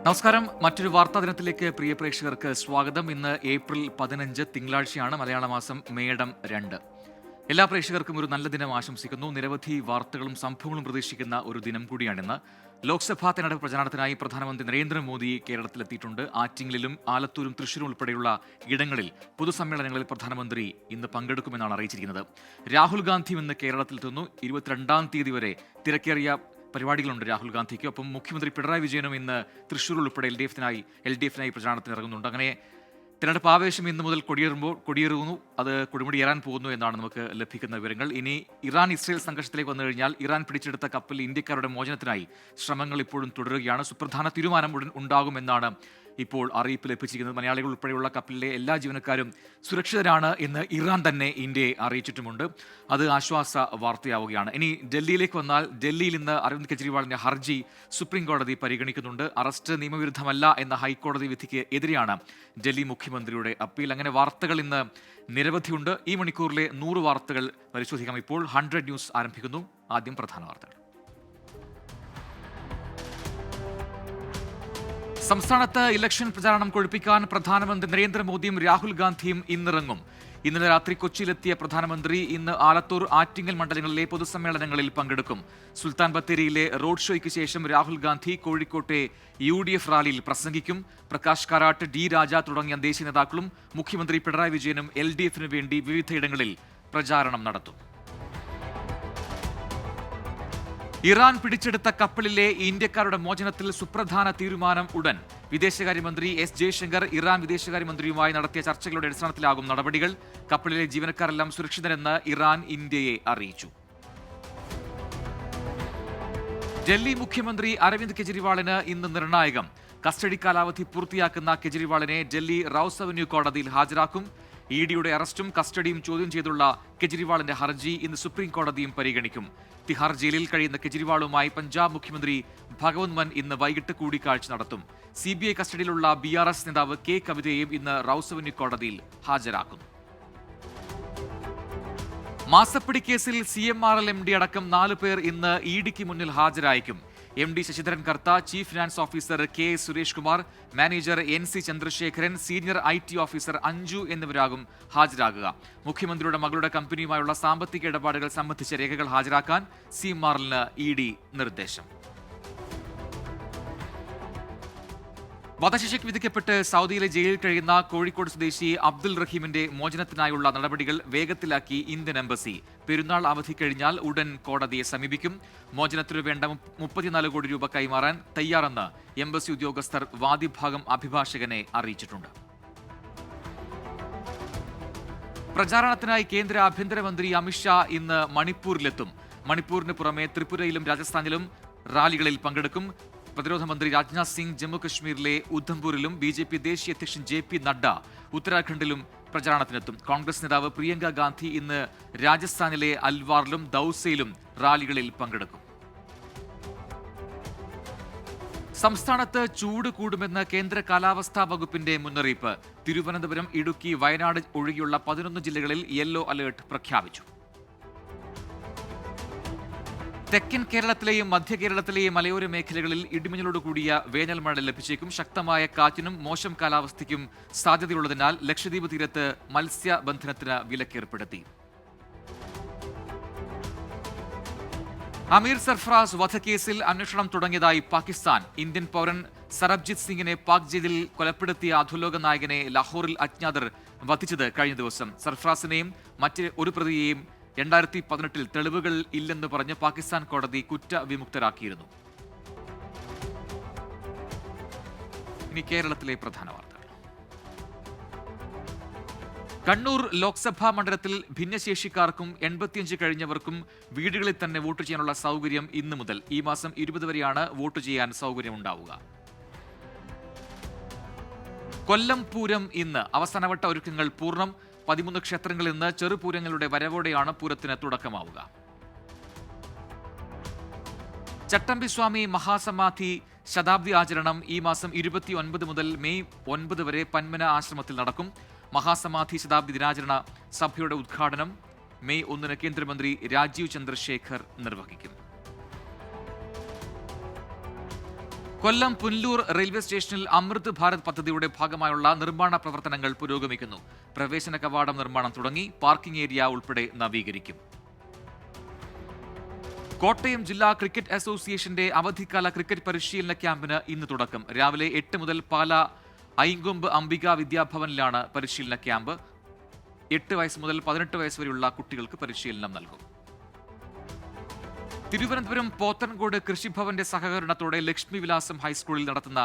നമസ്കാരം. മറ്റൊരു വാർത്താ ദിനത്തിലേക്ക് പ്രിയ പ്രേക്ഷകർക്ക് സ്വാഗതം. ഇന്ന് ഏപ്രിൽ 15 തിങ്കളാഴ്ചയാണ്. മലയാള മാസം മേടം 2. എല്ലാ പ്രേക്ഷകർക്കും ഒരു നല്ല ദിനം ആശംസിക്കുന്നു. നിരവധി വാർത്തകളും സംഭവങ്ങളും പ്രതീക്ഷിക്കുന്ന ഒരു ദിനം കൂടിയാണിന്ന്. ലോക്സഭാ തെരഞ്ഞെടുപ്പ് പ്രചാരണത്തിനായി പ്രധാനമന്ത്രി നരേന്ദ്രമോദി കേരളത്തിലെത്തിയിട്ടുണ്ട്. ആറ്റിങ്ങലിലും ആലത്തൂരും തൃശ്ശൂരും ഉൾപ്പെടെയുള്ള ഇടങ്ങളിൽ പൊതുസമ്മേളനങ്ങളിൽ പ്രധാനമന്ത്രി ഇന്ന് പങ്കെടുക്കുമെന്നാണ് അറിയിച്ചിരിക്കുന്നത്. രാഹുൽ ഗാന്ധിയും ഇന്ന് കേരളത്തിലെത്തുന്നു. 22-ാം തീയതി വരെ തിരക്കേറിയ പരിപാടികളുണ്ട് രാഹുൽ ഗാന്ധിക്ക്. ഒപ്പം മുഖ്യമന്ത്രി പിണറായി വിജയനും ഇന്ന് തൃശ്ശൂർ ഉൾപ്പെടെ എൽ ഡി എഫിനായി പ്രചാരണത്തിന് ഇറങ്ങുന്നുണ്ട്. അങ്ങനെ തിരഞ്ഞെടുപ്പ് ആവേശം ഇന്ന് മുതൽ കൊടിയേറുന്നു. അത് കൊടുമുടിയേറാൻ പോകുന്നു എന്നാണ് നമുക്ക് ലഭിക്കുന്ന വിവരങ്ങൾ. ഇനി ഇറാൻ ഇസ്രയേൽ സംഘർഷത്തിലേക്ക് വന്നു കഴിഞ്ഞാൽ ഇറാൻ പിടിച്ചെടുത്ത കപ്പൽ ഇന്ത്യക്കാരുടെ മോചനത്തിനായി ശ്രമങ്ങൾ ഇപ്പോഴും തുടരുകയാണ്. സുപ്രധാന തീരുമാനം ഉടൻ ഉണ്ടാകുമെന്നാണ് ഇപ്പോൾ അറിയിപ്പ് ലഭിച്ചിരിക്കുന്നത്. മലയാളികൾ ഉൾപ്പെടെയുള്ള കപ്പലിലെ എല്ലാ ജീവനക്കാരും സുരക്ഷിതരാണ് എന്ന് ഇറാൻ തന്നെ ഇന്ത്യയെ അറിയിച്ചിട്ടുമുണ്ട്. അത് ആശ്വാസ വാർത്തയാവുകയാണ്. ഇനി ഡൽഹിയിലേക്ക് വന്നാൽ ഡൽഹിയിൽ ഇന്ന് അരവിന്ദ് കെജ്രിവാളിന്റെ ഹർജി സുപ്രീം കോടതി പരിഗണിക്കുന്നുണ്ട്. അറസ്റ്റ് നിയമവിരുദ്ധമല്ല എന്ന ഹൈക്കോടതി വിധിക്ക് എതിരെയാണ് ഡൽഹി മുഖ്യമന്ത്രിയുടെ അപ്പീൽ. അങ്ങനെ വാർത്തകൾ ഇന്ന് നിരവധിയുണ്ട്. ഈ മണിക്കൂറിലെ 100 വാർത്തകൾ പരിശോധിക്കാം. ഇപ്പോൾ 100 ന്യൂസ് ആരംഭിക്കുന്നു. ആദ്യം പ്രധാന വാർത്തകൾ. സംസ്ഥാനത്ത് ഇലക്ഷൻ പ്രചാരണം കൊഴുപ്പിക്കാൻ പ്രധാനമന്ത്രി നരേന്ദ്രമോദിയും രാഹുൽ ഗാന്ധിയും ഇന്നിറങ്ങും. ഇന്നലെ രാത്രി കൊച്ചിയിലെത്തിയ പ്രധാനമന്ത്രി ഇന്ന് ആലത്തൂർ, ആറ്റിങ്ങൽ മണ്ഡലങ്ങളിലെ പൊതുസമ്മേളനങ്ങളിൽ പങ്കെടുക്കും. സുൽത്താൻ ബത്തേരിയിലെ റോഡ് ഷോയ്ക്ക് ശേഷം രാഹുൽ ഗാന്ധി കോഴിക്കോട്ടെ UDF റാലിയിൽ പ്രസംഗിക്കും. പ്രകാശ് കാരാട്ട്, D രാജ തുടങ്ങിയ ദേശീയ നേതാക്കളും മുഖ്യമന്ത്രി പിണറായി വിജയനും LDFിനു വേണ്ടി വിവിധയിടങ്ങളിൽ പ്രചാരണം നടത്തും. ഇറാൻ പിടിച്ചെടുത്ത കപ്പലിലെ ഇന്ത്യക്കാരുടെ മോചനത്തിൽ സുപ്രധാന തീരുമാനം ഉടൻ. വിദേശകാര്യമന്ത്രി S ജയശങ്കർ ഇറാൻ വിദേശകാര്യമന്ത്രിയുമായി നടത്തിയ ചർച്ചകളുടെ അടിസ്ഥാനത്തിലാകും നടപടികൾ. കപ്പലിലെ ജീവനക്കാരെല്ലാം സുരക്ഷിതരെന്ന് ഇറാൻ ഇന്ത്യയെ അറിയിച്ചു. ഡൽഹി മുഖ്യമന്ത്രി അരവിന്ദ് കെജ്രിവാളിന് ഇന്ന് നിർണായകം. കസ്റ്റഡി കാലാവധി പൂർത്തിയാക്കുന്ന കെജ്രിവാളിനെ ഡൽഹി റൌസ് അവന്യൂ കോടതിയിൽ ഹാജരാക്കും. EDയുടെ അറസ്റ്റും കസ്റ്റഡിയും ചോദ്യം ചെയ്തുള്ള കെജ്രിവാളിന്റെ ഹർജി ഇന്ന് സുപ്രീം കോടതിയും പരിഗണിക്കും. തിഹാർ ജയിലിൽ കഴിയുന്ന കെജ്രിവാളുമായി പഞ്ചാബ് മുഖ്യമന്ത്രി ഭഗവന്ത് മാൻ ഇന്ന് വൈകിട്ട് കൂടിക്കാഴ്ച നടത്തും. CBI കസ്റ്റഡിയിലുള്ള BRS നേതാവ് K കവിതയെയും ഇന്ന് റൌസ് അവന്യൂ കോടതിയിൽ ഹാജരാക്കുന്നു. മാസപ്പടി കേസിൽ CMRL MD അടക്കം 4 പേർ ഇന്ന് EDക്ക് മുന്നിൽ ഹാജരായേക്കും. MD Sasidharan Kartha, chief finance officer KS Suresh Kumar, manager NC Chandrasekharan, senior IT officer Anju എന്നിവരാകും ഹാജരാകുക. മുഖ്യമന്ത്രിയുടെ മകളുടെ കമ്പനിയുമായുള്ള സാമ്പത്തിക ഇടപാടുകൾ സംബന്ധിച്ച രേഖകൾ ഹാജരാക്കാൻ CMRLന് ED നിർദ്ദേശം. വധശിക്ഷയ്ക്ക് വിധിക്കപ്പെട്ട് സൗദിയിലെ ജയിലിൽ കഴിയുന്ന കോഴിക്കോട് സ്വദേശി അബ്ദുൽ റഹീമിന്റെ മോചനത്തിനായുള്ള നടപടികൾ വേഗത്തിലാക്കി ഇന്ത്യൻ എംബസി. പെരുന്നാൾ അവധി കഴിഞ്ഞാൽ ഉടൻ കോടതിയെ സമീപിക്കും. മോചനത്തിനു വേണ്ട 34 കോടി രൂപ കൈമാറാൻ തയ്യാറെന്ന് എംബസി ഉദ്യോഗസ്ഥർ വാദിഭാഗം അഭിഭാഷകനെ അറിയിച്ചിട്ടുണ്ട്. പ്രചാരണത്തിനായി കേന്ദ്ര ആഭ്യന്തരമന്ത്രി അമിത്ഷാ ഇന്ന് മണിപ്പൂരിലെത്തും. മണിപ്പൂരിന് പുറമെ ത്രിപുരയിലും രാജസ്ഥാനിലും റാലികളിൽ പങ്കെടുക്കും. പ്രതിരോധ മന്ത്രി രാജ്നാഥ് സിംഗ് ജമ്മുകശ്മീരിലെ ഉദ്ധംപൂരിലും BJP ദേശീയ അധ്യക്ഷൻ JP നഡ്ഡ ഉത്തരാഖണ്ഡിലും പ്രചാരണത്തിനെത്തും. കോൺഗ്രസ് നേതാവ് പ്രിയങ്ക ഗാന്ധി ഇന്ന് രാജസ്ഥാനിലെ അൽവാറിലും ദൌസയിലും റാലികളിൽ പങ്കെടുക്കും. സംസ്ഥാനത്ത് ചൂട് കൂടുമെന്ന് കേന്ദ്ര കാലാവസ്ഥാ വകുപ്പിന്റെ മുന്നറിയിപ്പ്. തിരുവനന്തപുരം, ഇടുക്കി, വയനാട് ഒഴികെയുള്ള 11 ജില്ലകളിൽ യെല്ലോ അലേർട്ട് പ്രഖ്യാപിച്ചു. തെക്കൻ കേരളത്തിലെയും മധ്യ കേരളത്തിലെയും മലയോര മേഖലകളിൽ ഇടിമിന്നലോട് കൂടിയ വേനൽ മഴ ലഭിച്ചേക്കും. ശക്തമായ കാറ്റിനും മോശം കാലാവസ്ഥയ്ക്കും സാധ്യതയുള്ളതിനാൽ ലക്ഷദ്വീപ് തീരത്ത് മത്സ്യബന്ധനത്തിന് വിലക്കേർപ്പെടുത്തി. അമീർ സർഫറാസ് വധക്കേസിൽ അന്വേഷണം തുടങ്ങിയതായി പാകിസ്ഥാൻ. ഇന്ത്യൻ പൗരൻ സർബ്ജിത് സിംഗിനെ പാക് ജയിലിൽ കൊലപ്പെടുത്തിയ അധോലോക നായകനെ ലാഹോറിൽ അജ്ഞാതർ വധിച്ചത് കഴിഞ്ഞ ദിവസം. സർഫറാസിനെയും മറ്റ് ഒരു പ്രതിയെയും 2018 തെളിവുകൾ ഇല്ലെന്ന് പറഞ്ഞ് പാകിസ്ഥാൻ കോടതി കുറ്റവിമുക്തരാക്കിയിരുന്നു. ഇനി കേരളത്തിലെ പ്രധാന വാർത്തകൾ. കണ്ണൂർ ലോക്സഭാ മണ്ഡലത്തിൽ ഭിന്നശേഷിക്കാർക്കും 85 കഴിഞ്ഞവർക്കും വീടുകളിൽ തന്നെ വോട്ട് ചെയ്യാനുള്ള സൗകര്യം ഇന്നു മുതൽ. ഈ മാസം 20 വരെയാണ് വോട്ട് ചെയ്യാൻ സൗകര്യമുണ്ടാവുക. കൊല്ലം പൂരം ഇന്ന്. അവസാനവട്ട ഒരുക്കങ്ങൾ പൂർണ്ണം. 13 ക്ഷേത്രങ്ങളിൽ നിന്ന് ചെറുപൂരങ്ങളുടെ വരവോടെയാണ് പൂരത്തിന് തുടക്കമാവുക. ചട്ടമ്പിസ്വാമി മഹാസമാധി ശതാബ്ദി ആചരണം ഈ മാസം 29 മുതൽ മെയ് 9 വരെ പന്മന ആശ്രമത്തിൽ നടക്കും. മഹാസമാധി ശതാബ്ദി ദിനാചരണ സഭയുടെ ഉദ്ഘാടനം മെയ് 1 കേന്ദ്രമന്ത്രി രാജീവ് ചന്ദ്രശേഖർ നിർവഹിക്കും. കൊല്ലം പുനലൂർ റെയിൽവേ സ്റ്റേഷനിൽ അമൃത് ഭാരത് പദ്ധതിയുടെ ഭാഗമായുള്ള നിർമ്മാണ പ്രവർത്തനങ്ങൾ പുരോഗമിക്കുന്നു. പ്രവേശന കവാടം നിർമ്മാണം തുടങ്ങി. പാർക്കിംഗ് ഏരിയ ഉൾപ്പെടെ നവീകരിക്കും. കോട്ടയം ജില്ലാ ക്രിക്കറ്റ് അസോസിയേഷന്റെ അവധിക്കാല ക്രിക്കറ്റ് പരിശീലന ക്യാമ്പിന് ഇന്ന് തുടക്കം. രാവിലെ 8 മുതൽ പാല ഐങ്കൊമ്പ് അംബിക വിദ്യാഭവനിലാണ് പരിശീലന ക്യാമ്പ്. 8 വയസ്സ് മുതൽ 18 വയസ്സ് വരെയുള്ള കുട്ടികൾക്ക് പരിശീലനം നൽകും. തിരുവനന്തപുരം പോത്തൻകോട് കൃഷിഭവന്റെ സഹകരണത്തോടെ ലക്ഷ്മി വിലാസം ഹൈസ്കൂളിൽ നടത്തുന്ന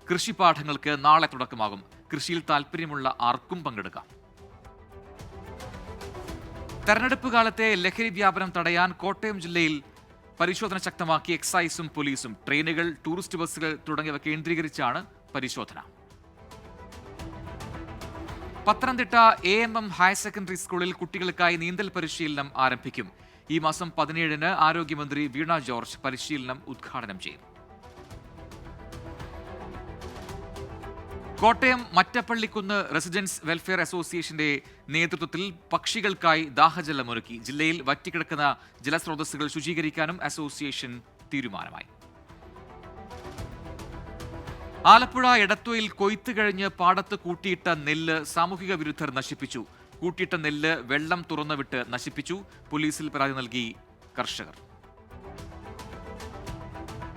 കൃഷിപാഠങ്ങൾക്ക് നാളെ തുടക്കമാകും. കൃഷിയിൽ താൽപ്പര്യമുള്ള ആർക്കും പങ്കെടുക്കാം. തെരഞ്ഞെടുപ്പ് കാലത്തെ ലഹരി വ്യാപനം തടയാൻ കോട്ടയം ജില്ലയിൽ പരിശോധന ശക്തമാക്കി എക്സൈസും പോലീസും. ട്രെയിനുകൾ, ടൂറിസ്റ്റ് ബസ്സുകൾ തുടങ്ങിയവ കേന്ദ്രീകരിച്ചാണ് പരിശോധന. പത്തനംതിട്ട AMM ഹയർ സെക്കൻഡറി സ്കൂളിൽ കുട്ടികൾക്കായി നീന്തൽ പരിശീലനം ആരംഭിക്കും. ഈ മാസം 17-ന് ആരോഗ്യമന്ത്രി വീണ ജോർജ് പരിശീലനം ഉദ്ഘാടനം ചെയ്യും. കോട്ടയം മറ്റപ്പള്ളിക്കുന്ന് റെസിഡൻസ് വെൽഫെയർ അസോസിയേഷന്റെ നേതൃത്വത്തിൽ പക്ഷികൾക്കായി ദാഹജലമൊരുക്കി. ജില്ലയിൽ വറ്റിക്കിടക്കുന്ന ജലസ്രോതസ്സുകൾ ശുചീകരിക്കാനും അസോസിയേഷൻ തീരുമാനമായി. ആലപ്പുഴ എടത്വയിൽ കൊയ്ത്ത് കഴിഞ്ഞ് പാടത്ത് കൂട്ടിയിട്ട നെല്ല് സാമൂഹിക വിരുദ്ധർ നശിപ്പിച്ചു. കൂട്ടിയിട്ട നെല്ല് വെള്ളം തുറന്നുവിട്ട് നശിപ്പിച്ചു. പോലീസിൽ പരാതി നൽകി കർഷകർ.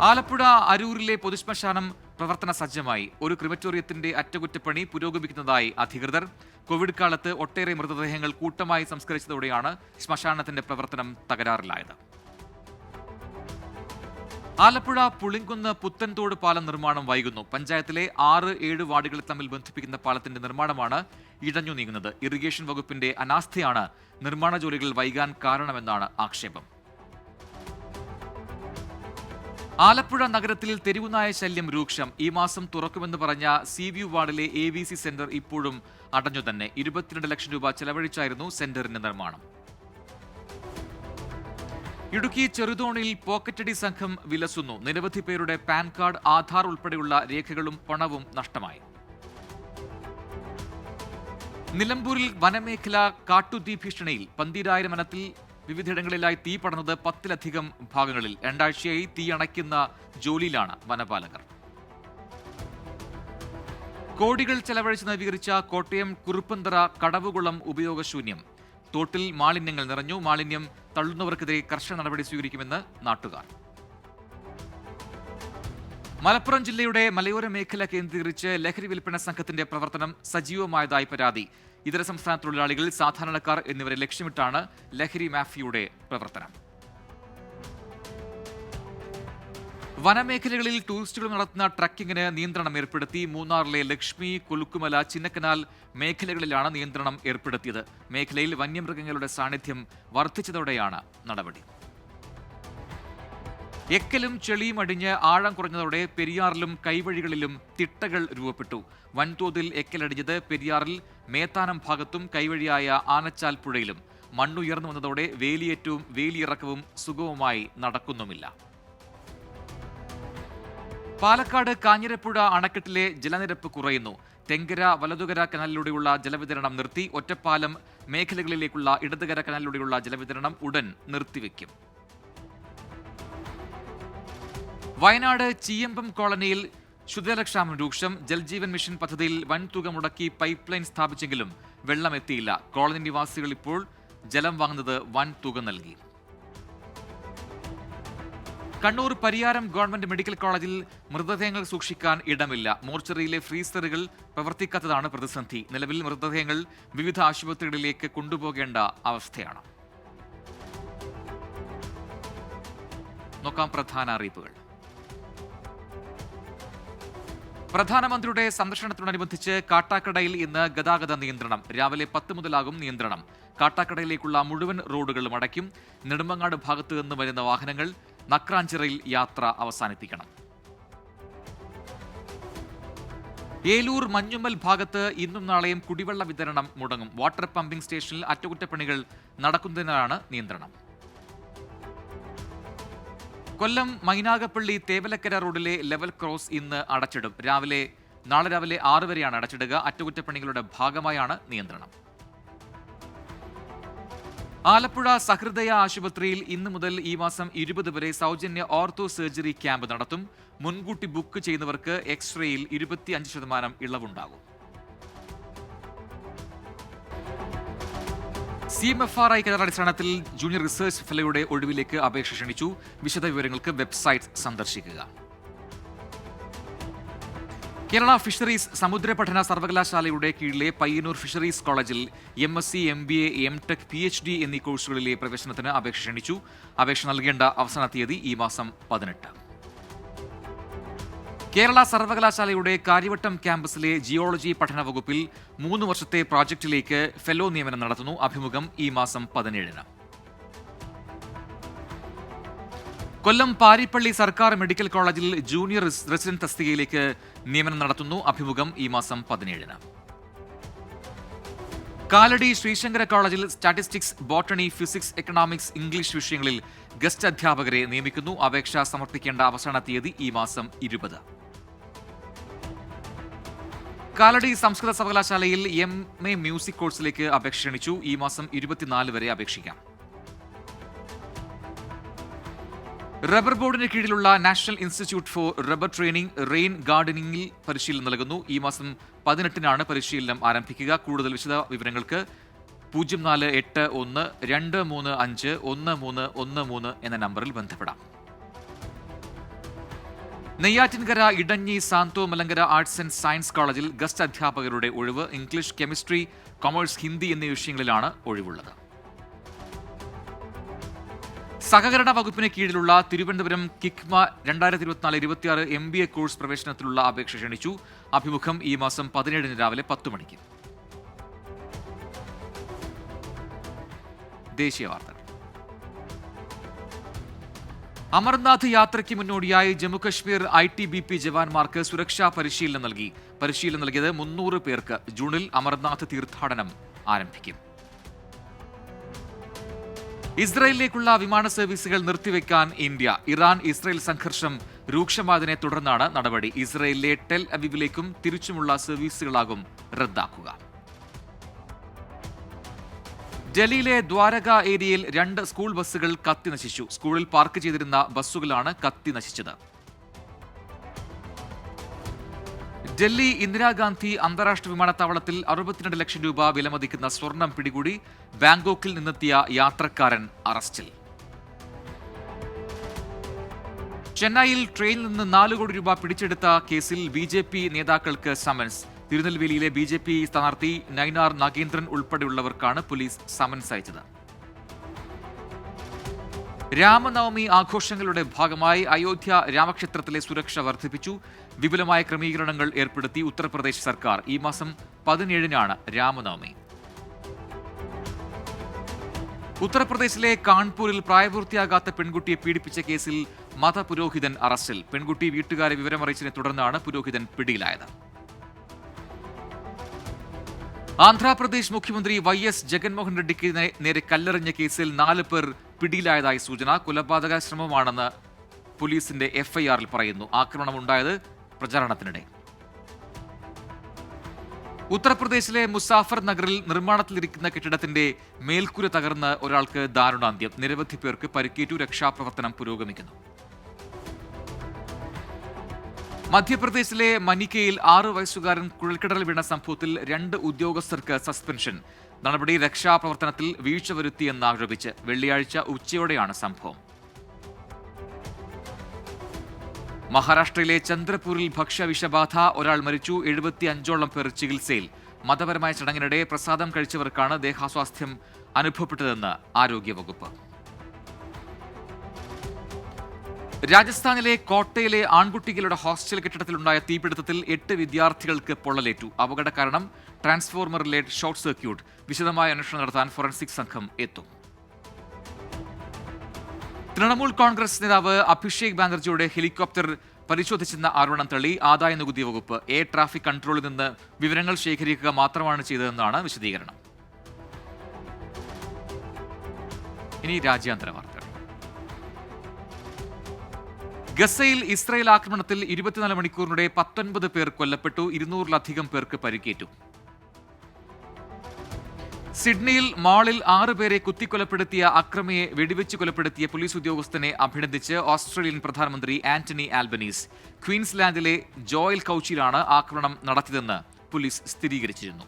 ആലപ്പുഴ അരൂരിലെ പൊതുശ്മശാനം പ്രവർത്തന സജ്ജമായി. ഒരു ക്രിമറ്റോറിയത്തിന്റെ അറ്റകുറ്റപ്പണി പുരോഗമിക്കുന്നതായി അധികൃതർ. കോവിഡ് കാലത്ത് ഒട്ടേറെ മൃതദേഹങ്ങൾ കൂട്ടമായി സംസ്കരിച്ചതോടെയാണ് ശ്മശാനത്തിന്റെ പ്രവർത്തനം തകരാറിലായത്. ആലപ്പുഴ പുളിങ്കുന്ന് പുത്തൻതോട് പാലം നിർമ്മാണം വൈകുന്നു. പഞ്ചായത്തിലെ 6-7 വാർഡുകളെ തമ്മിൽ ബന്ധിപ്പിക്കുന്ന പാലത്തിന്റെ നിർമ്മാണമാണ് ഇഴഞ്ഞു നീങ്ങുന്നത്. ഇറിഗേഷൻ വകുപ്പിന്റെ അനാസ്ഥയാണ് നിർമ്മാണ ജോലികൾ വൈകാൻ കാരണമെന്നാണ് ആക്ഷേപം. ആലപ്പുഴ നഗരത്തിൽ തെരുവുനായ ശല്യം രൂക്ഷം. ഈ മാസം തുറക്കുമെന്ന് പറഞ്ഞ സീവ്യൂ വാർഡിലെ AVC സെന്റർ ഇപ്പോഴും അടഞ്ഞു തന്നെ. 22 ലക്ഷം രൂപ ചെലവഴിച്ചായിരുന്നു സെന്ററിന്റെ നിർമ്മാണം. ഇടുക്കി ചെറുതോണിയിൽ പോക്കറ്റടി സംഘം വിലസുന്നു. നിരവധി പേരുടെ പാൻ കാർഡ്, ആധാർ ഉൾപ്പെടെയുള്ള രേഖകളും പണവും നഷ്ടമായി. നിലമ്പൂരിൽ വനമേഖല കാട്ടുതീ ഭീഷണിയിൽ. 12,000 വനത്തിൽ വിവിധയിടങ്ങളിലായി തീ പടർന്നത് 10-ലധികം ഭാഗങ്ങളിൽ. 2 ആഴ്ചയായി തീ അണയ്ക്കുന്ന ജോലിയിലാണ് വനപാലകർ. കോടികൾ ചെലവഴിച്ച് നവീകരിച്ച കോട്ടയം കുറുപ്പന്തറ കടവുകുളം ഉപയോഗശൂന്യം. തോട്ടിൽ മാലിന്യങ്ങൾ നിറഞ്ഞു. മാലിന്യം തള്ളുന്നവർക്കെതിരെ കർശന നടപടി സ്വീകരിക്കുമെന്ന് നാട്ടുകാർ. മലപ്പുറം ജില്ലയുടെ മലയോര മേഖല കേന്ദ്രീകരിച്ച് ലഹരി വിൽപ്പന സംഘത്തിന്റെ പ്രവർത്തനം സജീവമായതായി പരാതി. ഇതര സംസ്ഥാന തൊഴിലാളികൾ, സാധാരണക്കാർ എന്നിവരെ ലക്ഷ്യമിട്ടാണ് ലഹരി മാഫിയയുടെ പ്രവർത്തനം. വനമേഖലകളിൽ ടൂറിസ്റ്റുകൾ നടത്തുന്ന ട്രക്കിങ്ങിന് നിയന്ത്രണം ഏർപ്പെടുത്തി. മൂന്നാറിലെ ലക്ഷ്മി, കൊലുക്കുമല, ചിന്നക്കനാൽ മേഖലകളിലാണ് നിയന്ത്രണം ഏർപ്പെടുത്തിയത്. മേഖലയിൽ വന്യമൃഗങ്ങളുടെ സാന്നിധ്യം വർദ്ധിച്ചതോടെയാണ് നടപടി. എക്കലും ചെളിയും അടിഞ്ഞ് ആഴം കുറഞ്ഞതോടെ പെരിയാറിലും കൈവഴികളിലും തിട്ടകൾ രൂപപ്പെട്ടു. വൻതോതിൽ എക്കലടിഞ്ഞത് പെരിയാറിൽ മേത്താനം ഭാഗത്തും കൈവഴിയായ ആനച്ചാൽ പുഴയിലും. മണ്ണുയർന്നു വന്നതോടെ വേലിയേറ്റവും വേലിയിറക്കവും സുഗമമായി നടക്കുന്നുമില്ല. പാലക്കാട് കാഞ്ഞിരപ്പുഴ അണക്കെട്ടിലെ ജലനിരപ്പ് കുറയുന്നു. തെങ്കര വലതുകര കനാലിലൂടെയുള്ള ജലവിതരണം നിർത്തി. ഒറ്റപ്പാലം മേഖലകളിലേക്കുള്ള ഇടതുകര കനാലിലൂടെയുള്ള ജലവിതരണം ഉടൻ നിർത്തിവെക്കും. വയനാട് ചീയമ്പം കോളനിയിൽ ശുദ്ധജലക്ഷാമം രൂക്ഷം. ജൽജീവൻ മിഷൻ പദ്ധതിയിൽ വൻതുക മുടക്കി പൈപ്പ് ലൈൻ സ്ഥാപിച്ചെങ്കിലും വെള്ളം എത്തിയില്ല. കോളനി നിവാസികൾ ഇപ്പോൾ ജലം വാങ്ങുന്നത് വൻ തുക നൽകി. കണ്ണൂർ പരിയാരം ഗവൺമെന്റ് മെഡിക്കൽ കോളേജിൽ മൃതദേഹങ്ങൾ സൂക്ഷിക്കാൻ ഇടമില്ല. മോർച്ചറിയിലെ ഫ്രീസറുകൾ പ്രവർത്തിക്കാത്തതാണ് പ്രതിസന്ധി. നിലവിൽ മൃതദേഹങ്ങൾ വിവിധ ആശുപത്രികളിലേക്ക് കൊണ്ടുപോകേണ്ട അവസ്ഥയാണ്. നോക്കാം പ്രധാന അറിയിപ്പുകൾ. പ്രധാനമന്ത്രിയുടെ സന്ദർശനത്തോടനുബന്ധിച്ച് കാട്ടാക്കടയിൽ ഇന്ന് ഗതാഗത നിയന്ത്രണം. രാവിലെ 10 മുതലാകും നിയന്ത്രണം. കാട്ടാക്കടയിലേക്കുള്ള മുഴുവൻ റോഡുകളും അടയ്ക്കും. നെടുമങ്ങാട് ഭാഗത്തു നിന്ന് വരുന്ന വാഹനങ്ങൾ നക്രാഞ്ചിറയിൽ യാത്ര അവസാനിപ്പിക്കണം. ഏലൂർ മഞ്ഞുമ്മൽ ഭാഗത്ത് ഇന്നും നാളെയും കുടിവെള്ള വിതരണം മുടങ്ങും. വാട്ടർ പമ്പിംഗ് സ്റ്റേഷനിൽ അറ്റകുറ്റപ്പണികൾ നടക്കുന്നതിനാണ് നിയന്ത്രണം. കൊല്ലം മൈനാഗപ്പള്ളി തേവലക്കര റോഡിലെ ലെവൽ ക്രോസ് ഇന്ന് അടച്ചിടും. നാളെ രാവിലെ 6 വരെയാണ് അടച്ചിടുക. അറ്റകുറ്റപ്പണികളുടെ ഭാഗമായാണ് നിയന്ത്രണം. ആലപ്പുഴ സഹൃദയ ആശുപത്രിയിൽ ഇന്നു മുതൽ ഈ മാസം 20 വരെ സൗജന്യ ഓർത്തോ സർജറി ക്യാമ്പ് നടത്തും. മുൻകൂട്ടി ബുക്ക് ചെയ്യുന്നവർക്ക് എക്സ്റേയിൽ 25% ഇളവുണ്ടാകും. CMFRI കരാറടിസ്ഥാനത്തിൽ ജൂനിയർ റിസർച്ച് ഫെലോയുടെ ഒഴിവിലേക്ക് അപേക്ഷ ക്ഷണിച്ചു. വിശദവിവരങ്ങൾക്ക് വെബ്സൈറ്റ് സന്ദർശിക്കുക. കേരള ഫിഷറീസ് സമുദ്ര പഠന സർവകലാശാലയുടെ കീഴിലെ പയ്യന്നൂർ ഫിഷറീസ് കോളേജിൽ MSc, MBA, MTech, PhD എന്നീ കോഴ്സുകളിലെ പ്രവേശനത്തിന് അപേക്ഷ ക്ഷണിച്ചു. അപേക്ഷ നൽകേണ്ട അവസാന തീയതി ഈ മാസം 18. കേരള സർവകലാശാലയുടെ കാര്യവട്ടം ക്യാമ്പസിലെ ജിയോളജി പഠന വകുപ്പിൽ 3 വർഷത്തെ പ്രോജക്റ്റിലേക്ക് ഫെലോ നിയമനം നടത്തുന്നു. അഭിമുഖം ഈ മാസം 17. കൊല്ലം പാരിപ്പള്ളി സർക്കാർ മെഡിക്കൽ കോളേജിൽ ജൂനിയർ റെസിഡന്റ് തസ്തികയിലേക്ക് നിയമനം നടത്തുന്നു. അഭിമുഖം ഈ മാസം 17. കാലടി ശ്രീശങ്കര കോളേജിൽ statistics, botany, physics, economics, English വിഷയങ്ങളിൽ ഗസ്റ്റ് അധ്യാപകരെ നിയമിക്കുന്നു. അപേക്ഷ സമർപ്പിക്കേണ്ട അവസാന തീയതി ഈ മാസം 20. കാലടി സംസ്കൃത സർവകലാശാലയിൽ MA മ്യൂസിക് കോഴ്സിലേക്ക് അപേക്ഷ ക്ഷണിച്ചു. ഈ മാസം 24 വരെ അപേക്ഷിക്കാം. റബ്ബർ ബോർഡിന് കീഴിലുള്ള national institute for rubber training rain ഗാർഡനിംഗിൽ പരിശീലനം നൽകുന്നു. ഈ മാസം 18-നാണ് പരിശീലനം ആരംഭിക്കുക. കൂടുതൽ വിശദ വിവരങ്ങൾക്ക് 048123511313 എന്ന നമ്പറിൽ ബന്ധപ്പെടാം. Neyyattinkara Idanji Santo Malankara arts and science കോളേജിൽ ഗസ്റ്റ് അധ്യാപകരുടെ ഒഴിവ്. ഇംഗ്ലീഷ്, കെമിസ്ട്രി, കൊമേഴ്സ്, ഹിന്ദി എന്നീ വിഷയങ്ങളിലാണ് ഒഴിവുള്ളത്. സഹകരണ വകുപ്പിന് കീഴിലുള്ള തിരുവനന്തപുരം കിക്മ 2024-26 MBA കോഴ്സ് പ്രവേശനത്തിലുള്ള അപേക്ഷ ക്ഷണിച്ചു. അഭിമുഖം ഈ മാസം 17 രാവിലെ 10 മണിക്ക്. ദേശീയ വാർത്തകൾ. അമർനാഥ് യാത്രയ്ക്ക് മുന്നോടിയായി ജമ്മുകശ്മീർ ITBP ജവാന്മാർക്ക് സുരക്ഷാ പരിശീലനം നൽകി. പരിശീലനം നൽകിയത് 300 പേർക്ക്. ജൂണിൽ അമർനാഥ് തീർത്ഥാടനം ആരംഭിക്കും. ഇസ്രയേലിലേക്കുള്ള വിമാന സർവീസുകൾ നിർത്തിവെക്കാൻ ഇന്ത്യ. ഇറാൻ ഇസ്രയേൽ സംഘർഷം രൂക്ഷമായതിനെ തുടർന്നാണ് നടപടി. ഇസ്രയേലിലെ ടെൽ അവീവിലേക്കും തിരിച്ചുമുള്ള സർവീസുകളാകും റദ്ദാക്കുക. ഡൽഹിയിലെ ദ്വാരക ഏരിയയിൽ 2 സ്കൂൾ ബസ്സുകൾ കത്തിനശിച്ചു. സ്കൂളിൽ പാർക്ക് ചെയ്തിരുന്ന ബസ്സുകളാണ് കത്തിനശിച്ചത്. ഡൽഹി ഇന്ദിരാഗാന്ധി അന്താരാഷ്ട്ര വിമാനത്താവളത്തിൽ 62 ലക്ഷം രൂപ വിലമതിക്കുന്ന സ്വർണം പിടികൂടി. ബാങ്കോക്കിൽ നിന്നെത്തിയ യാത്രക്കാരൻ അറസ്റ്റിൽ. ചെന്നൈയിൽ ട്രെയിനിൽ നിന്ന് 4 കോടി രൂപ പിടിച്ചെടുത്ത കേസിൽ BJP നേതാക്കൾക്ക് സമൻസ്. തിരുനെൽവേലിയിലെ BJP സ്ഥാനാർത്ഥി നൈനാർ നാഗേന്ദ്രൻ ഉൾപ്പെടെയുള്ളവർക്കാണ് പോലീസ് സമൻസ് അയച്ചത്. രാമനവമി ആഘോഷങ്ങളുടെ ഭാഗമായി അയോധ്യ രാമക്ഷേത്രത്തിലെ സുരക്ഷ വർദ്ധിപ്പിച്ചു. വിപുലമായ ക്രമീകരണങ്ങൾ ഏർപ്പെടുത്തി ഉത്തർപ്രദേശ് സർക്കാർ. ഈ മാസം 17-നാണ് രാമനവമി. ഉത്തർപ്രദേശിലെ കാൺപൂരിൽ പ്രായപൂർത്തിയാകാത്ത പെൺകുട്ടിയെ പീഡിപ്പിച്ച കേസിൽ മതപുരോഹിതൻ അറസ്റ്റിൽ. പെൺകുട്ടി വീട്ടുകാരെ വിവരമറിയിച്ചതിനെ തുടർന്നാണ് പുരോഹിതൻ പിടിയിലായത്. ആന്ധ്രാപ്രദേശ് മുഖ്യമന്ത്രി YS ജഗൻമോഹൻ റെഡ്ഡിക്ക് നേരെ കല്ലെറിഞ്ഞ കേസിൽ 4 പേർ പിടിയിലായതായി സൂചന. കൊലപാതക ശ്രമമാണെന്ന് പോലീസിന്റെ FIR-ൽ പറയുന്നു. ആക്രമണമുണ്ടായത് പ്രചാരണത്തിനിടെ. ഉത്തർപ്രദേശിലെ മുസാഫർ നഗറിൽ നിർമ്മാണത്തിലിരിക്കുന്ന കെട്ടിടത്തിന്റെ മേൽക്കൂര തകർന്ന് ഒരാൾക്ക് ദാരുണാന്ത്യം. നിരവധി പേർക്ക് പരിക്കേറ്റു. രക്ഷാപ്രവർത്തനം പുരോഗമിക്കുന്നു. മധ്യപ്രദേശിലെ മനിക്കയിൽ 6 വയസ്സുകാരൻ കുഴൽക്കിണറിൽ വീണ സംഭവത്തിൽ 2 ഉദ്യോഗസ്ഥർക്ക് സസ്പെൻഷൻ. നടപടി രക്ഷാപ്രവർത്തനത്തിൽ വീഴ്ച വരുത്തിയെന്നാരോപിച്ച്. വെള്ളിയാഴ്ച ഉച്ചയോടെയാണ് സംഭവം. മഹാരാഷ്ട്രയിലെ ചന്ദ്രപൂരിൽ ഭക്ഷ്യവിഷബാധ, ഒരാൾ മരിച്ചു. 75ഓളം പേർ ചികിത്സയിൽ. മതപരമായ ചടങ്ങിനിടെ പ്രസാദം കഴിച്ചവർക്കാണ് ദേഹാസ്വാസ്ഥ്യം അനുഭവപ്പെട്ടതെന്ന് ആരോഗ്യവകുപ്പ്. രാജസ്ഥാനിലെ കോട്ടയിലെ ആൺകുട്ടികളുടെ ഹോസ്റ്റൽ കെട്ടിടത്തിലുണ്ടായ തീപിടുത്തത്തിൽ 8 വിദ്യാർത്ഥികൾക്ക് പൊള്ളലേറ്റു. അപകട കാരണം ട്രാൻസ്ഫോർമറിലെ ഷോർട്ട് സർക്യൂട്ട്. വിശദമായ അന്വേഷണം നടത്താൻ ഫോറൻസിക് സംഘം എത്തും. തൃണമൂൽ കോൺഗ്രസ് നേതാവ് അഭിഷേക് ബാനർജിയുടെ ഹെലികോപ്റ്റർ പരിശോധിച്ചെന്ന ആരോപണം തള്ളി ആദായ നികുതി വകുപ്പ്. എയർ ട്രാഫിക് കൺട്രോളിൽ നിന്ന് വിവരങ്ങൾ ശേഖരിക്കുക മാത്രമാണ് ചെയ്തതെന്നാണ് വിശദീകരണം. ഇനി രാജ്യാന്തര വാർത്തകൾ. ഗസയിൽ ഇസ്രായേൽ ആക്രമണത്തിൽ 24 മണിക്കൂറിനിടെ 19 പേർ കൊല്ലപ്പെട്ടു. 200-ലധികം പേർക്ക് പരിക്കേറ്റു. സിഡ്നിയിൽ മാളിൽ 6 പേരെ കുത്തിക്കൊലപ്പെടുത്തിയ അക്രമിയെ വെടിവെച്ച് കൊലപ്പെടുത്തിയ പോലീസ് ഉദ്യോഗസ്ഥനെ അഭിനന്ദിച്ച് ഓസ്ട്രേലിയൻ പ്രധാനമന്ത്രി ആന്റണി ആൽബനീസ്. ക്വീൻസ്ലാൻഡിലെ ജോയൽ കൌച്ചിലാണ് ആക്രമണം നടത്തിയതെന്ന് പോലീസ് സ്ഥിരീകരിച്ചിരുന്നു.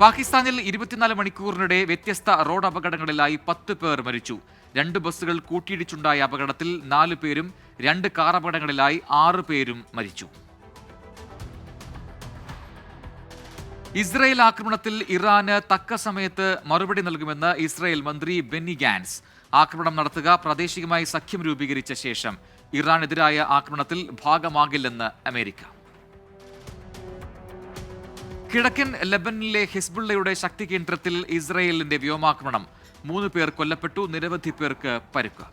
പാകിസ്ഥാനിൽ 24 മണിക്കൂറിനിടെ വ്യത്യസ്ത റോഡ് അപകടങ്ങളിലായി 10 പേർ മരിച്ചു. 2 ബസ്സുകൾ കൂട്ടിയിടിച്ചുണ്ടായ അപകടത്തിൽ 4 പേരും 2 കാർ അപകടങ്ങളിലായി 6 പേരും മരിച്ചു. ഇസ്രയേൽ ആക്രമണത്തിൽ ഇറാന് തക്ക സമയത്ത് മറുപടി നൽകുമെന്ന് ഇസ്രയേൽ മന്ത്രി ബെന്നി ഗാൻസ്. ആക്രമണം നടത്തുക പ്രാദേശികമായി സഖ്യം രൂപീകരിച്ച ശേഷം ഇറാനെതിരായ ആക്രമണത്തിൽ ഭാഗമാകില്ലെന്ന് അമേരിക്ക. കിഴക്കൻ ലെബനനിലെ ഹിസ്ബുള്ളയുടെ ശക്തി കേന്ദ്രത്തിൽ ഇസ്രയേലിന്റെ വ്യോമാക്രമണം. 3 പേർ കൊല്ലപ്പെട്ടു, നിരവധി പേർക്ക് പരിക്ക്.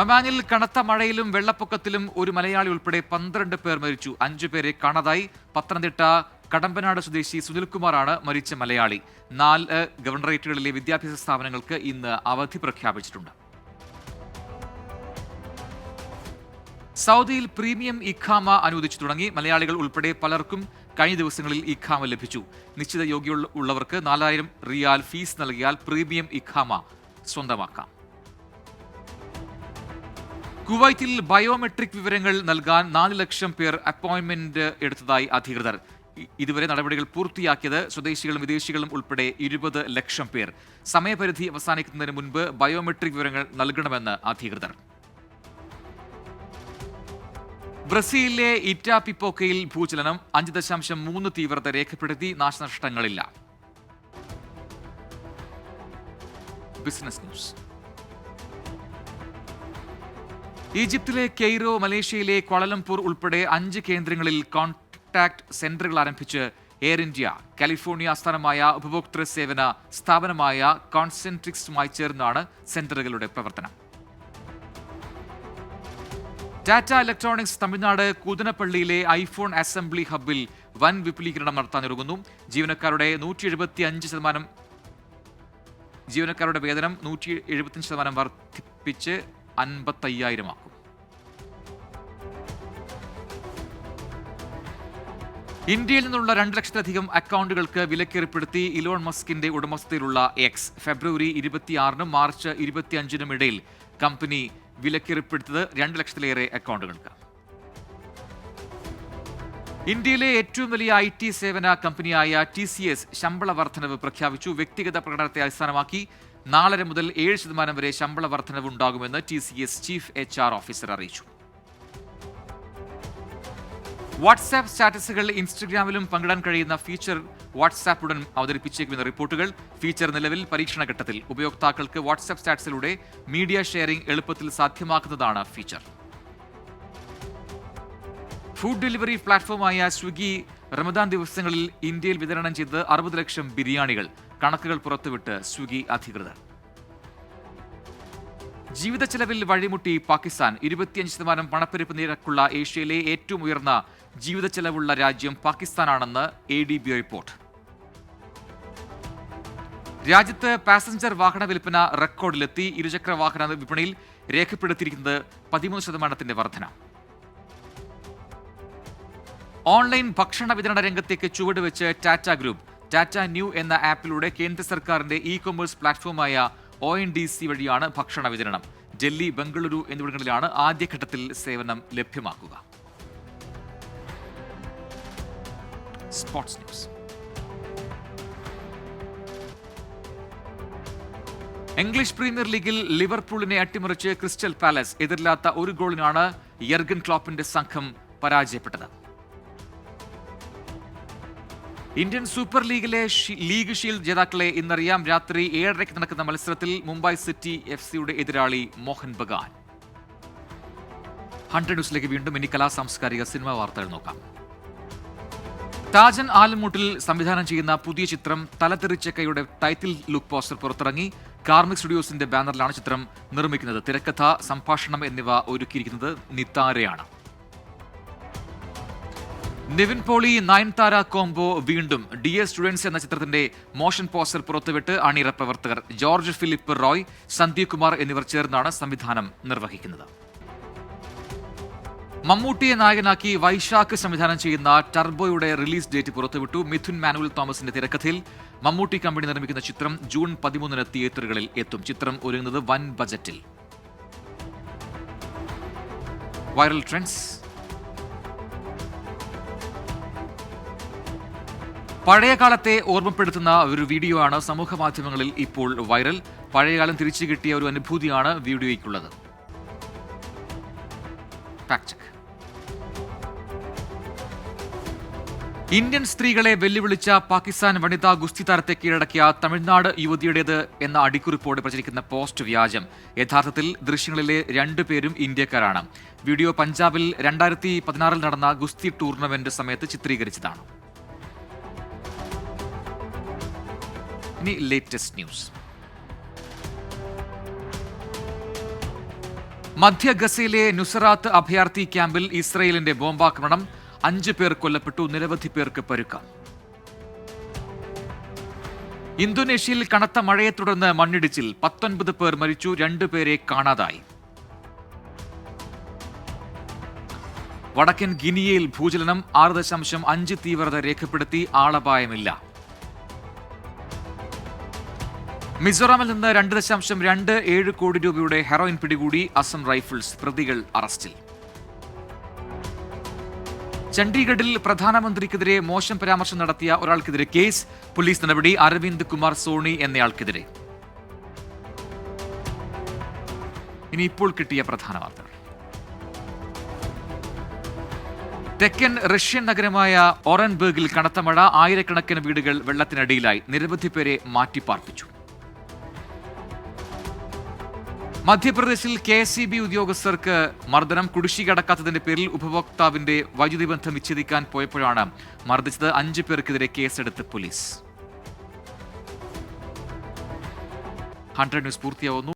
ഒമാനിൽ കനത്ത മഴയിലും വെള്ളപ്പൊക്കത്തിലും ഒരു മലയാളി ഉൾപ്പെടെ 12 പേർ മരിച്ചു. 5 പേരെ കാണാതായി. പത്തനംതിട്ട കടമ്പനാട് സ്വദേശി സുനിൽകുമാറാണ് മരിച്ച മലയാളി. 4 ഗവർണറേറ്റുകളിലെ വിദ്യാഭ്യാസ സ്ഥാപനങ്ങൾക്ക് ഇന്ന് അവധി പ്രഖ്യാപിച്ചിട്ടുണ്ട്. സൗദിയിൽ പ്രീമിയം ഇഖാമ അനുവദിച്ചു തുടങ്ങി. മലയാളികൾ ഉൾപ്പെടെ പലർക്കും കഴിഞ്ഞ ദിവസങ്ങളിൽ ഇഖാമ ലഭിച്ചു. നിശ്ചിത യോഗ്യതയുള്ളവർക്ക് 4000 റിയാൽ ഫീസ് നൽകിയാൽ പ്രീമിയം ഇഖാമ സ്വന്തമാക്കാം. കുവൈത്തിൽ ബയോമെട്രിക് വിവരങ്ങൾ നൽകാൻ 4 ലക്ഷം പേർ അപ്പോയിന്റ്മെന്റ് എടുത്തതായി അധികൃതർ. ഇതുവരെ നടപടികൾ പൂർത്തിയാക്കിയത് സ്വദേശികളും വിദേശികളും ഉൾപ്പെടെ 20 ലക്ഷം പേർ. സമയപരിധി അവസാനിക്കുന്നതിന് മുൻപ് ബയോമെട്രിക് വിവരങ്ങൾ നൽകണമെന്ന് അധികൃതർ. ബ്രസീലിലെ ഇറ്റാപിപ്പോക്കയിൽ ഭൂചലനം. 5.3 തീവ്രത രേഖപ്പെടുത്തി. നാശനഷ്ടങ്ങളില്ല. Business news. ഈജിപ്തിലെ കെയ്റോ, മലേഷ്യയിലെ ക്വാലലംപൂർ ഉൾപ്പെടെ 5 കേന്ദ്രങ്ങളിൽ കോൺടാക്ട് സെന്ററുകൾ ആരംഭിച്ച് എയർ ഇന്ത്യ. കാലിഫോർണിയ ആസ്ഥാനമായ ഉപഭോക്തൃ സേവന സ്ഥാപനമായ കോൺസെൻട്രിക്സുമായി ചേർന്നാണ് സെന്ററുകളുടെ പ്രവർത്തനം. ടാറ്റ ഇലക്ട്രോണിക്സ് തമിഴ്നാട് കൂതനപ്പള്ളിയിലെ ഐഫോൺ അസംബ്ലി ഹബ്ബിൽ വൻ വിപുലീകരണം നടത്താനൊരുങ്ങുന്നു. ജീവനക്കാരുടെ 175% വേതനം 175% വർദ്ധിപ്പിച്ച് 55,000 ആക്കും. ഇന്ത്യയിൽ നിന്നുള്ള 2 ലക്ഷത്തിലധികം അക്കൗണ്ടുകൾക്ക് വിലക്കേർപ്പെടുത്തി ഇലോൺ മസ്കിന്റെ ഉടമസ്ഥതയിലുള്ള എക്സ്. ഫെബ്രുവരി 26-നും മാർച്ച് 25-നും ഇടയിൽ കമ്പനി വിലക്കേർപ്പെടുത്തിയത് 2 ലക്ഷത്തിലേറെ അക്കൗണ്ടുകൾക്ക്. ഇന്ത്യയിലെ ഏറ്റവും വലിയ IT സേവന കമ്പനിയായ TCS ശമ്പള വർധനവ് പ്രഖ്യാപിച്ചു. വ്യക്തിഗത പ്രകടനത്തെ അടിസ്ഥാനമാക്കി 4 മുതൽ 7% വരെ ശമ്പള വർധനവ് ഉണ്ടാകുമെന്ന് TCS ചീഫ് HR ഓഫീസർ അറിയിച്ചു. വാട്സാപ്പ് സ്റ്റാറ്റസുകൾ ഇൻസ്റ്റഗ്രാമിലും പങ്കിടാൻ കഴിയുന്ന ഫീച്ചർ വാട്സാപ്പ് ഉടൻ അവതരിപ്പിച്ചേക്കുമെന്ന റിപ്പോർട്ടുകൾ. ഫീച്ചർ നിലവിൽ പരീക്ഷണഘട്ടത്തിൽ. ഉപയോക്താക്കൾക്ക് വാട്സാപ്പ് സ്റ്റാറ്റസിലൂടെ മീഡിയ ഷെയറിംഗ് എളുപ്പത്തിൽ സാധ്യമാക്കുന്നതാണ് ഫീച്ചർ. ഫുഡ് ഡെലിവറി പ്ലാറ്റ്ഫോമായ സ്വിഗ്ഗി റമദാൻ ദിവസങ്ങളിൽ ഇന്ത്യയിൽ വിതരണം ചെയ്തത് 60 ലക്ഷം ബിരിയാണികൾ. കണക്കുകൾ പുറത്തുവിട്ട് സ്വിഗ്ഗി അധികൃതർ. ജീവിത ചെലവിൽ വഴിമുട്ടി പാകിസ്ഥാൻ. 25% പണപ്പെരുപ്പ് നിരക്കുള്ള ഏഷ്യയിലെ ഏറ്റവും ഉയർന്ന ജീവിത ചെലവുള്ള രാജ്യം പാകിസ്ഥാനാണെന്ന് ADB റിപ്പോർട്ട്. രാജ്യത്ത് പാസഞ്ചർ വാഹന വിൽപ്പന റെക്കോർഡിലെത്തി. ഇരുചക്ര വാഹന വിപണിയിൽ രേഖപ്പെടുത്തിയിരിക്കുന്നത് 13% വർധന. ഓൺലൈൻ ഭക്ഷണ വിതരണ രംഗത്തേക്ക് ചുവടുവെച്ച് ടാറ്റ ഗ്രൂപ്പ്. ടാറ്റ ന്യൂ എന്ന ആപ്പിലൂടെ കേന്ദ്ര സർക്കാരിന്റെ ഇ-കൊമേഴ്സ് പ്ലാറ്റ്ഫോമായ ONDC വഴിയാണ് ഭക്ഷണ വിതരണം. ഡൽഹി, ബംഗളൂരു എന്നിവിടങ്ങളിലാണ് ആദ്യഘട്ടത്തിൽ സേവനം ലഭ്യമാക്കുക. Sports news. ഇംഗ്ലീഷ് പ്രീമിയർ ലീഗിൽ ലിവർപൂളിനെ അട്ടിമറിച്ച് ക്രിസ്റ്റൽ പാലസ്. എതിരില്ലാത്ത 1 ഗോളിനാണ് യർഗൻ ക്ലോപ്പിന്റെ സംഘം പരാജയപ്പെട്ടത്. ഇന്ത്യൻ സൂപ്പർ ലീഗിലെ ലീഗ് ഷീൽഡ് ജേതാക്കളെ ഇന്നറിയാം. രാത്രി 7:30 നടക്കുന്ന മത്സരത്തിൽ മുംബൈ സിറ്റി FC-യുടെ എതിരാളി മോഹൻ ബഗാൻ. 100 ന്യൂസിലേക്ക് വീണ്ടും. ഇനി സാംസ്കാരിക സിനിമാ വാർത്തകൾ നോക്കാം. താജൻ ആലമൂട്ടിൽ സംവിധാനം ചെയ്യുന്ന പുതിയ ചിത്രം തലതെറിച്ചക്കയുടെ ടൈറ്റിൽ ലുക്ക് പോസ്റ്റർ പുറത്തിറങ്ങി. കാർമിക് സ്റ്റുഡിയോസിന്റെ ബാനറിലാണ് ചിത്രം നിർമ്മിക്കുന്നത്. തിരക്കഥ, സംഭാഷണം എന്നിവ ഒരുക്കിയിരിക്കുന്നത് നിതാരയാണ്. നിവിൻ പോളി നയൻതാര കോംബോ വീണ്ടും. ഡിയർ സ്റ്റുഡൻസ് എന്ന ചിത്രത്തിന്റെ മോഷൻ പോസ്റ്റർ പുറത്തുവിട്ട് അണിയറ പ്രവർത്തകർ. ജോർജ് ഫിലിപ്പ് റോയ്, സന്ദീപ് കുമാർ എന്നിവർ ചേർന്നാണ് സംവിധാനം നിർവഹിക്കുന്നത്. മമ്മൂട്ടിയെ നായകനാക്കി വൈശാഖ് സംവിധാനം ചെയ്യുന്ന ടർബോയുടെ റിലീസ് ഡേറ്റ് പുറത്തുവിട്ടു. മിഥുൻ മാനുവൽ തോമസിന്റെ തിരക്കഥയിൽ മമ്മൂട്ടി കമ്പനി നിർമ്മിക്കുന്ന ചിത്രം ജൂൺ 13 തിയേറ്ററുകളിൽ എത്തും. ചിത്രം ഒരുങ്ങുന്നത് വൻ ബജറ്റിൽ. Viral trends. പഴയകാലത്തെ ഓർമ്മപ്പെടുത്തുന്ന ഒരു വീഡിയോ ആണ് സമൂഹ മാധ്യമങ്ങളിൽ ഇപ്പോൾ വൈറൽ. പഴയകാലം തിരിച്ചു കിട്ടിയ ഒരു അനുഭൂതിയാണ് വീഡിയോയ്ക്കുള്ളത്. Fact check. ഇന്ത്യൻ സ്ത്രീകളെ വെല്ലുവിളിച്ച പാകിസ്ഥാൻ വനിതാ ഗുസ്തി താരത്തെ കീഴടക്കിയ തമിഴ്നാട് യുവതിയുടേത് എന്ന അടിക്കുറിപ്പോടെ പ്രചരിക്കുന്ന പോസ്റ്റ് വ്യാജം. യഥാർത്ഥത്തിൽ ദൃശ്യങ്ങളിലെ 2 പേരും ഇന്ത്യക്കാരാണ്. വീഡിയോ പഞ്ചാബിൽ 2016 നടന്ന ഗുസ്തി ടൂർണമെന്റ് സമയത്ത് ചിത്രീകരിച്ചതാണ്. ഇനി ലേറ്റസ്റ്റ് ന്യൂസ്. മധ്യ ഗസയിലെ നുസറാത്ത് അഭയാർത്ഥി ക്യാമ്പിൽ ഇസ്രയേലിന്റെ ബോംബാക്രമണം. 5 പേർ കൊല്ലപ്പെട്ടു, നിരവധി പേർക്ക് പരുക്ക. ഇന്തോനേഷ്യയിൽ കനത്ത മഴയെ തുടർന്ന് മണ്ണിടിച്ചിൽ. 19 പേർ മരിച്ചു, 2 പേരെ കാണാതായി. വടക്കൻ ഗിനിയയിൽ ഭൂചലനം. 6.5 തീവ്രത രേഖപ്പെടുത്തി, ആളപായമില്ല. മിസോറാമിൽ നിന്ന് 2.27 കോടി രൂപയുടെ ഹെറോയിൻ പിടികൂടി. അസം റൈഫിൾസ്. പ്രതികൾ അറസ്റ്റിൽ. ചണ്ഡീഗഡിൽ പ്രധാനമന്ത്രിക്കെതിരെ മോശം പരാമർശം നടത്തിയ ഒരാൾക്കെതിരെ കേസ്. പോലീസ് നടപടി. അരവിന്ദ് കുമാർ സോണി എന്നയാൾക്കെതിരെ. ഇനി ഇപ്പോൾ കിട്ടിയ പ്രധാന വാർത്തകൾ. തെക്കൻ റഷ്യൻ നഗരമായ ഓറൻബർഗിൽ കനത്ത മഴ. 1000കണക്കിന് വീടുകൾ വെള്ളത്തിനടിയിലായി. നിരവധി പേരെ മാറ്റിപ്പാർപ്പിച്ചു. മധ്യപ്രദേശിൽ KSEB ഉദ്യോഗസ്ഥർക്ക് മർദ്ദനം. കുടിശ്ശിക അടക്കാത്തതിന്റെ പേരിൽ ഉപഭോക്താവിന്റെ വൈദ്യുതി ബന്ധം വിച്ഛേദിക്കാൻ പോയപ്പോഴാണ് മർദ്ദിച്ചത്. 5 പേർക്കെതിരെ കേസെടുത്ത് പോലീസ്. 100 ന്യൂസ് പൂർത്തിയാവുന്നു.